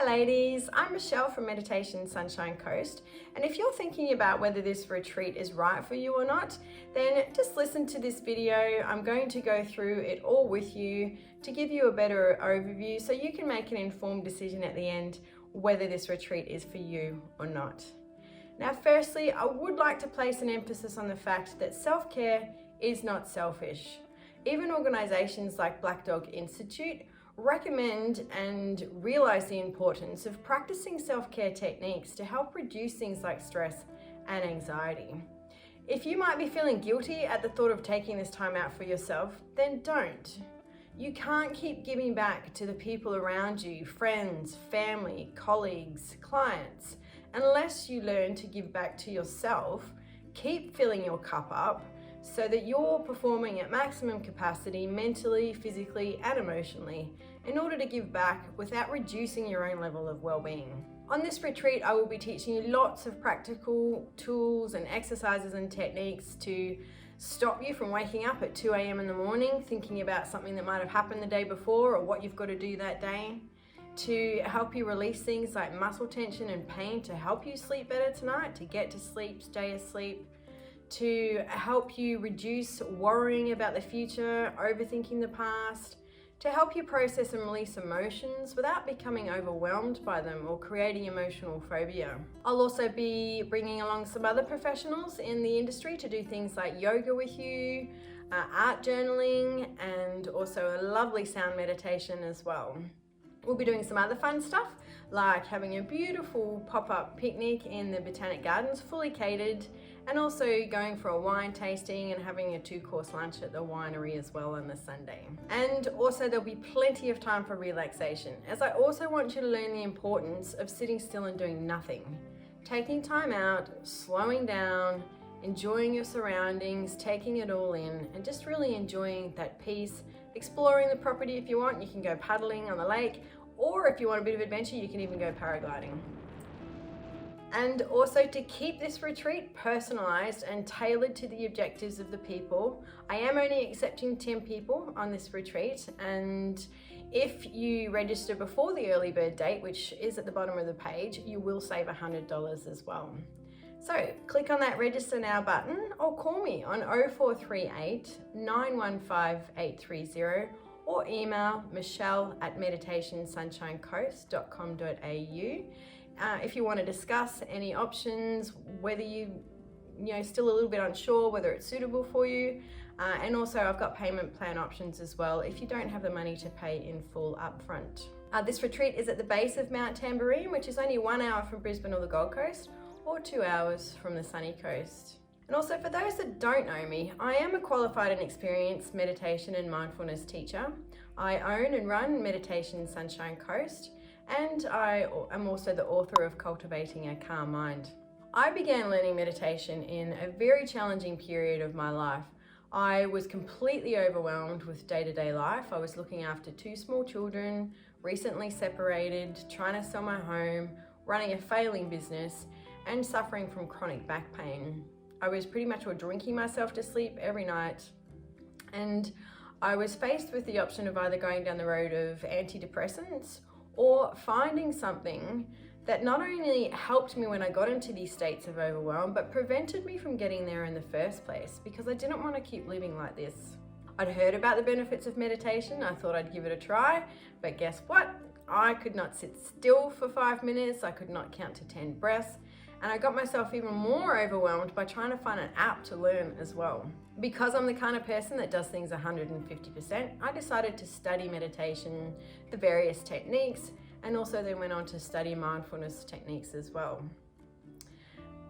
Hi ladies, I'm Michelle from Meditation Sunshine Coast, and if you're thinking about whether this retreat is right for you or not, then just listen to this video. I'm going to go through it all with you to give you a better overview so you can make an informed decision at the end whether this retreat is for you or not. Now firstly, I would like to place an emphasis on the fact that self-care is not selfish. Even organisations like Black Dog Institute recommend and realize the importance of practicing self-care techniques to help reduce things like stress and anxiety. If you might be feeling guilty at the thought of taking this time out for yourself, then don't. You can't keep giving back to the people around you, friends, family, colleagues, clients, unless you learn to give back to yourself. Keep filling your cup up so that you're performing at maximum capacity mentally, physically, and emotionally in order to give back without reducing your own level of well-being. On this retreat, I will be teaching you lots of practical tools and exercises and techniques to stop you from waking up at 2 a.m. in the morning thinking about something that might have happened the day before or what you've got to do that day, to help you release things like muscle tension and pain to help you sleep better tonight, to get to sleep, stay asleep, to help you reduce worrying about the future, overthinking the past, to help you process and release emotions without becoming overwhelmed by them or creating emotional phobia. I'll also be bringing along some other professionals in the industry to do things like yoga with you, art journaling, and also a lovely sound meditation as well. We'll be doing some other fun stuff like having a beautiful pop-up picnic in the Botanic Gardens, fully catered, and also going for a wine tasting and having a 2-course lunch at the winery as well on the Sunday. And also there'll be plenty of time for relaxation, as I also want you to learn the importance of sitting still and doing nothing. Taking time out, slowing down, enjoying your surroundings, taking it all in, and just really enjoying that peace. Exploring the property if you want, you can go paddling on the lake, or if you want a bit of adventure, you can even go paragliding. And also to keep this retreat personalized and tailored to the objectives of the people, I am only accepting 10 people on this retreat, and if you register before the early bird date, which is at the bottom of the page, you will save $100 as well. So click on that register now button or call me on 0438 915 830 or email michelle@meditationsunshinecoast.com.au if you want to discuss any options, whether you still a little bit unsure whether it's suitable for you, and also I've got payment plan options as well if you don't have the money to pay in full upfront. This retreat is at the base of Mount Tamborine, which is only 1 hour from Brisbane or the Gold Coast, or 2 hours from the sunny coast. And also for those that don't know me, I am a qualified and experienced meditation and mindfulness teacher. I own and run Meditation Sunshine Coast, and I am also the author of Cultivating a Calm Mind. I began learning meditation in a very challenging period of my life. I was completely overwhelmed with day-to-day life. I was looking after 2 small children, recently separated, trying to sell my home, running a failing business, and suffering from chronic back pain. I was pretty much drinking myself to sleep every night, and I was faced with the option of either going down the road of antidepressants or finding something that not only helped me when I got into these states of overwhelm, but prevented me from getting there in the first place, because I didn't want to keep living like this. I'd heard about the benefits of meditation. I thought I'd give it a try, but guess what? I could not sit still for 5 minutes. I could not count to 10 breaths. And I got myself even more overwhelmed by trying to find an app to learn as well. Because I'm the kind of person that does things 150%, I decided to study meditation, the various techniques, and also then went on to study mindfulness techniques as well.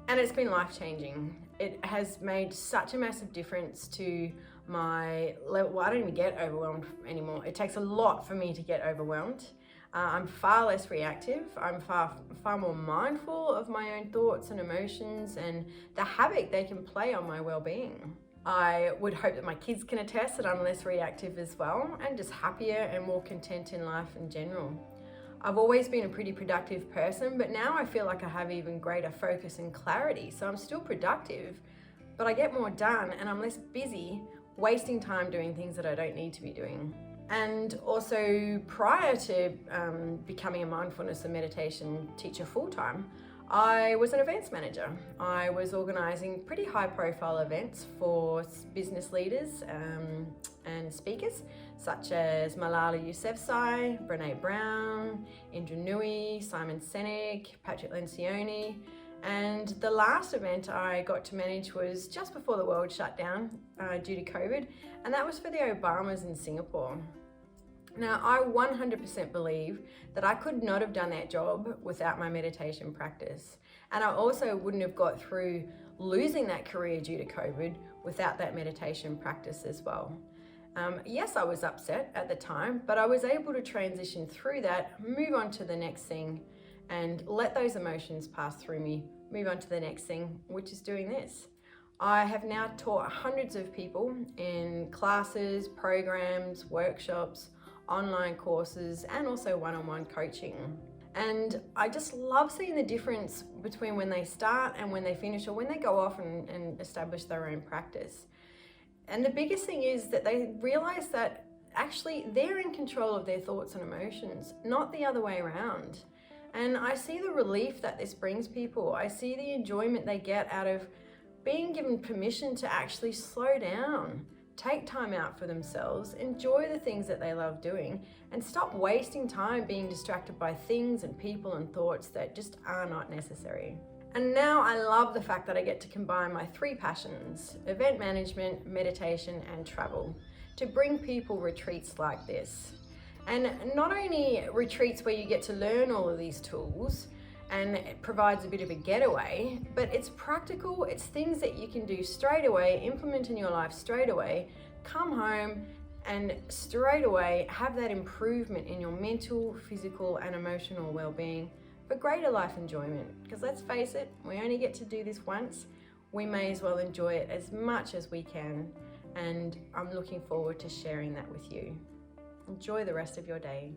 And it's been life-changing. It has made such a massive difference to my level. Well, I don't even get overwhelmed anymore. It takes a lot for me to get overwhelmed. I'm far less reactive. I'm far more mindful of my own thoughts and emotions and the havoc they can play on my well-being. I would hope that my kids can attest that I'm less reactive as well, and just happier and more content in life in general. I've always been a pretty productive person, but now I feel like I have even greater focus and clarity. So I'm still productive, but I get more done and I'm less busy wasting time doing things that I don't need to be doing. And also prior to becoming a mindfulness and meditation teacher full-time, I was an events manager. I was organising pretty high profile events for business leaders and speakers such as Malala Yousafzai, Brene Brown, Indra Nooyi, Simon Sinek, Patrick Lencioni. And the last event I got to manage was just before the world shut down due to COVID, and that was for the Obamas in Singapore. Now, I 100% believe that I could not have done that job without my meditation practice. And I also wouldn't have got through losing that career due to COVID without that meditation practice as well. Yes, I was upset at the time, but I was able to transition through that, move on to the next thing, and let those emotions pass through me, move on to the next thing, which is doing this. I have now taught hundreds of people in classes, programs, workshops, online courses, and also one-on-one coaching. And I just love seeing the difference between when they start and when they finish, or when they go off and establish their own practice. And the biggest thing is that they realize that actually they're in control of their thoughts and emotions, not the other way around. And I see the relief that this brings people. I see the enjoyment they get out of being given permission to actually slow down, take time out for themselves, enjoy the things that they love doing, and stop wasting time being distracted by things and people and thoughts that just are not necessary. And now I love the fact that I get to combine my three passions, event management, meditation, and travel, to bring people retreats like this. And not only retreats where you get to learn all of these tools, and it provides a bit of a getaway, but it's practical, it's things that you can do straight away, implement in your life straight away, come home and straight away have that improvement in your mental, physical, and emotional well-being for greater life enjoyment. Because let's face it, we only get to do this once. We may as well enjoy it as much as we can, and I'm looking forward to sharing that with you. Enjoy the rest of your day.